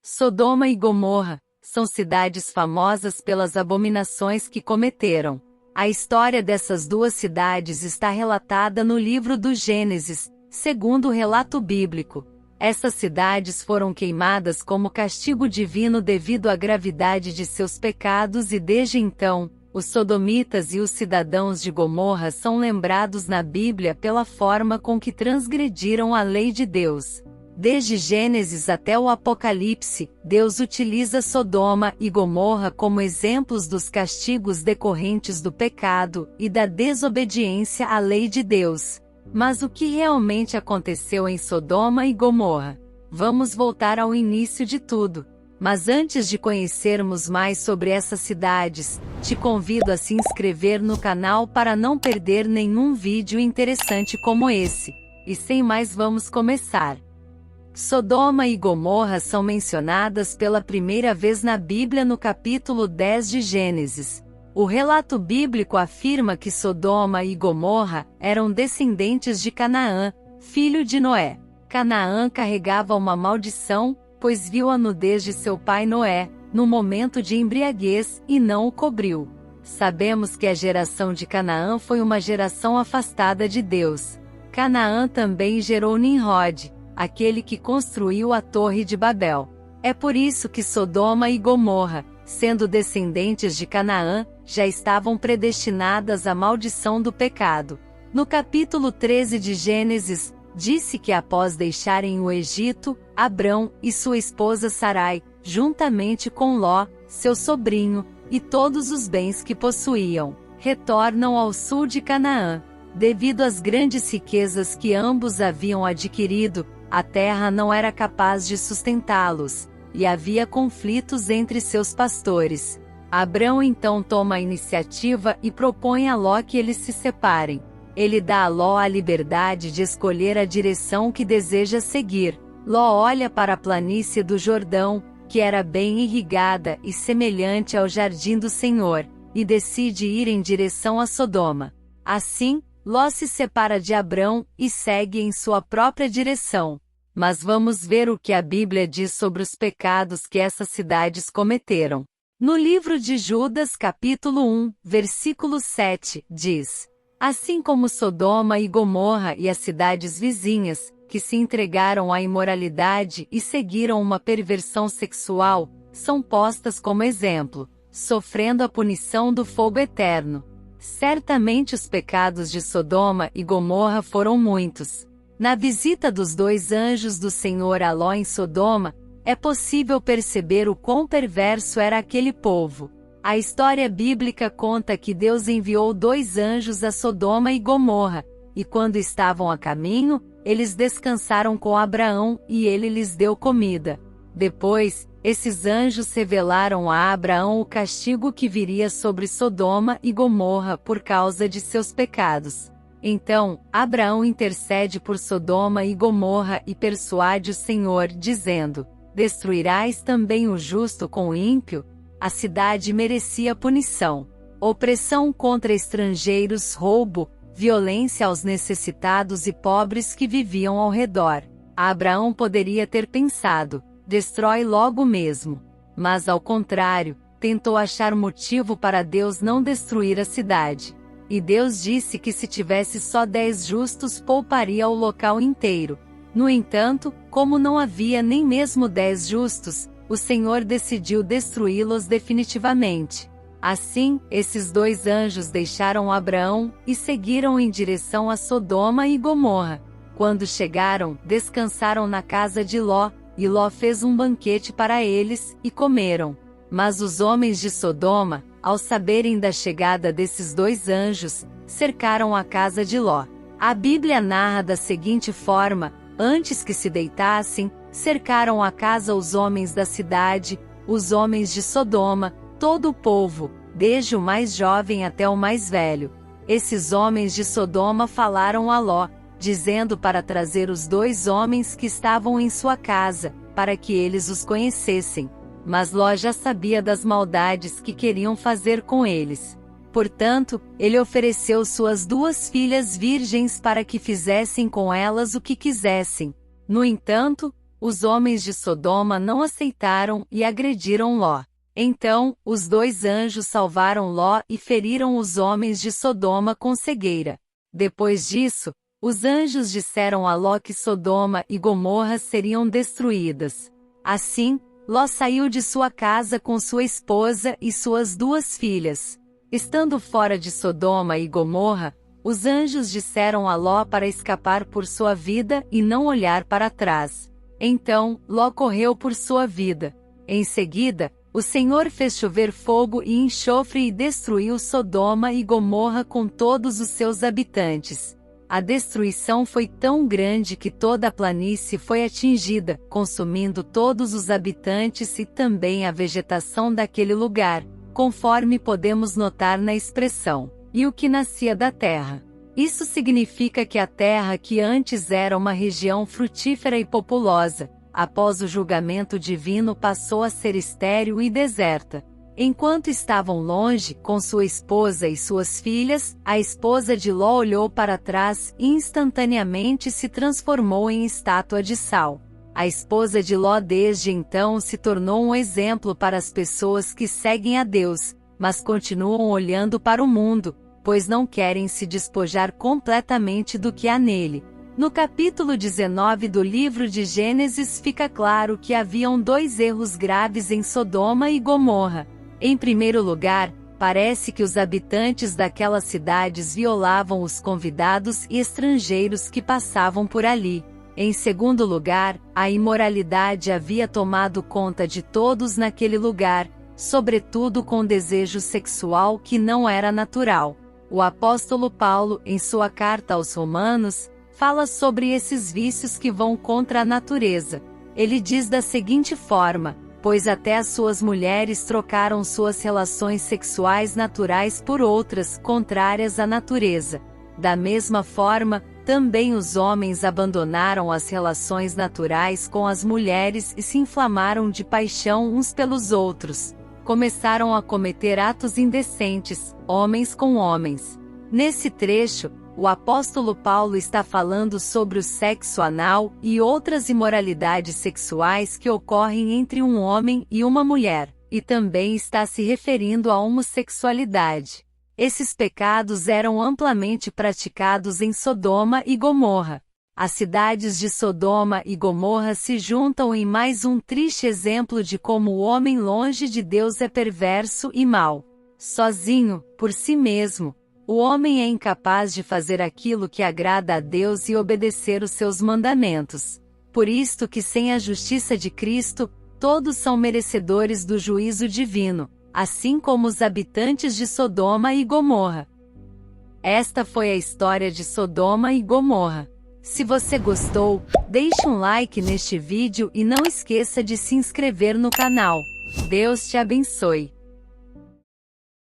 Sodoma e Gomorra são cidades famosas pelas abominações que cometeram. A história dessas duas cidades está relatada no livro do Gênesis, segundo o relato bíblico. Essas cidades foram queimadas como castigo divino devido à gravidade de seus pecados e desde então, os sodomitas e os cidadãos de Gomorra são lembrados na Bíblia pela forma com que transgrediram a lei de Deus. Desde Gênesis até o Apocalipse, Deus utiliza Sodoma e Gomorra como exemplos dos castigos decorrentes do pecado e da desobediência à lei de Deus. Mas o que realmente aconteceu em Sodoma e Gomorra? Vamos voltar ao início de tudo. Mas antes de conhecermos mais sobre essas cidades, te convido a se inscrever no canal para não perder nenhum vídeo interessante como esse. E sem mais, vamos começar. Sodoma e Gomorra são mencionadas pela primeira vez na Bíblia no capítulo 10 de Gênesis. O relato bíblico afirma que Sodoma e Gomorra eram descendentes de Canaã, filho de Noé. Canaã carregava uma maldição, pois viu a nudez de seu pai Noé, no momento de embriaguez, e não o cobriu. Sabemos que a geração de Canaã foi uma geração afastada de Deus. Canaã também gerou Nimrod, aquele que construiu a Torre de Babel. É por isso que Sodoma e Gomorra, sendo descendentes de Canaã, já estavam predestinadas à maldição do pecado. No capítulo 13 de Gênesis, disse que após deixarem o Egito, Abrão e sua esposa Sarai, juntamente com Ló, seu sobrinho, e todos os bens que possuíam, retornam ao sul de Canaã. Devido às grandes riquezas que ambos haviam adquirido, a terra não era capaz de sustentá-los, e havia conflitos entre seus pastores. Abrão então toma a iniciativa e propõe a Ló que eles se separem. Ele dá a Ló a liberdade de escolher a direção que deseja seguir. Ló olha para a planície do Jordão, que era bem irrigada e semelhante ao jardim do Senhor, e decide ir em direção a Sodoma. Assim, Ló se separa de Abrão e segue em sua própria direção. Mas vamos ver o que a Bíblia diz sobre os pecados que essas cidades cometeram. No livro de Judas, capítulo 1, versículo 7, diz: Assim como Sodoma e Gomorra e as cidades vizinhas, que se entregaram à imoralidade e seguiram uma perversão sexual, são postas como exemplo, sofrendo a punição do fogo eterno. Certamente os pecados de Sodoma e Gomorra foram muitos. Na visita dos dois anjos do Senhor a Ló em Sodoma, é possível perceber o quão perverso era aquele povo. A história bíblica conta que Deus enviou dois anjos a Sodoma e Gomorra, e quando estavam a caminho, eles descansaram com Abraão e ele lhes deu comida. Depois, esses anjos revelaram a Abraão o castigo que viria sobre Sodoma e Gomorra por causa de seus pecados. Então, Abraão intercede por Sodoma e Gomorra e persuade o Senhor, dizendo: Destruirás também o justo com o ímpio? A cidade merecia punição. Opressão contra estrangeiros, roubo, violência aos necessitados e pobres que viviam ao redor. Abraão poderia ter pensado: destrói logo mesmo. Mas ao contrário, tentou achar motivo para Deus não destruir a cidade. E Deus disse que se tivesse só 10 justos pouparia o local inteiro. No entanto, como não havia nem mesmo 10 justos, o Senhor decidiu destruí-los definitivamente. Assim, esses dois anjos deixaram Abraão e seguiram em direção a Sodoma e Gomorra. Quando chegaram, descansaram na casa de Ló, e Ló fez um banquete para eles, e comeram. Mas os homens de Sodoma, ao saberem da chegada desses dois anjos, cercaram a casa de Ló. A Bíblia narra da seguinte forma: antes que se deitassem, cercaram a casa os homens da cidade, os homens de Sodoma, todo o povo, desde o mais jovem até o mais velho. Esses homens de Sodoma falaram a Ló, dizendo para trazer os dois homens que estavam em sua casa, para que eles os conhecessem. Mas Ló já sabia das maldades que queriam fazer com eles. Portanto, ele ofereceu suas 2 filhas virgens para que fizessem com elas o que quisessem. No entanto, os homens de Sodoma não aceitaram e agrediram Ló. Então, os dois anjos salvaram Ló e feriram os homens de Sodoma com cegueira. Depois disso, os anjos disseram a Ló que Sodoma e Gomorra seriam destruídas. Assim, Ló saiu de sua casa com sua esposa e suas 2 filhas. Estando fora de Sodoma e Gomorra, os anjos disseram a Ló para escapar por sua vida e não olhar para trás. Então, Ló correu por sua vida. Em seguida, o Senhor fez chover fogo e enxofre e destruiu Sodoma e Gomorra com todos os seus habitantes. A destruição foi tão grande que toda a planície foi atingida, consumindo todos os habitantes e também a vegetação daquele lugar, conforme podemos notar na expressão, e o que nascia da terra. Isso significa que a terra que antes era uma região frutífera e populosa, após o julgamento divino passou a ser estéril e deserta. Enquanto estavam longe, com sua esposa e suas filhas, a esposa de Ló olhou para trás e instantaneamente se transformou em estátua de sal. A esposa de Ló desde então se tornou um exemplo para as pessoas que seguem a Deus, mas continuam olhando para o mundo, pois não querem se despojar completamente do que há nele. No capítulo 19 do livro de Gênesis fica claro que haviam 2 erros graves em Sodoma e Gomorra. Em primeiro lugar, parece que os habitantes daquelas cidades violavam os convidados e estrangeiros que passavam por ali. Em segundo lugar, a imoralidade havia tomado conta de todos naquele lugar, sobretudo com desejo sexual que não era natural. O apóstolo Paulo, em sua carta aos Romanos, fala sobre esses vícios que vão contra a natureza. Ele diz da seguinte forma: pois até as suas mulheres trocaram suas relações sexuais naturais por outras, contrárias à natureza. Da mesma forma, também os homens abandonaram as relações naturais com as mulheres e se inflamaram de paixão uns pelos outros. Começaram a cometer atos indecentes, homens com homens. Nesse trecho, o apóstolo Paulo está falando sobre o sexo anal e outras imoralidades sexuais que ocorrem entre um homem e uma mulher, e também está se referindo à homossexualidade. Esses pecados eram amplamente praticados em Sodoma e Gomorra. As cidades de Sodoma e Gomorra se juntam em mais um triste exemplo de como o homem longe de Deus é perverso e mau. Sozinho, por si mesmo, o homem é incapaz de fazer aquilo que agrada a Deus e obedecer os seus mandamentos. Por isto que sem a justiça de Cristo, todos são merecedores do juízo divino, assim como os habitantes de Sodoma e Gomorra. Esta foi a história de Sodoma e Gomorra. Se você gostou, deixe um like neste vídeo e não esqueça de se inscrever no canal. Deus te abençoe.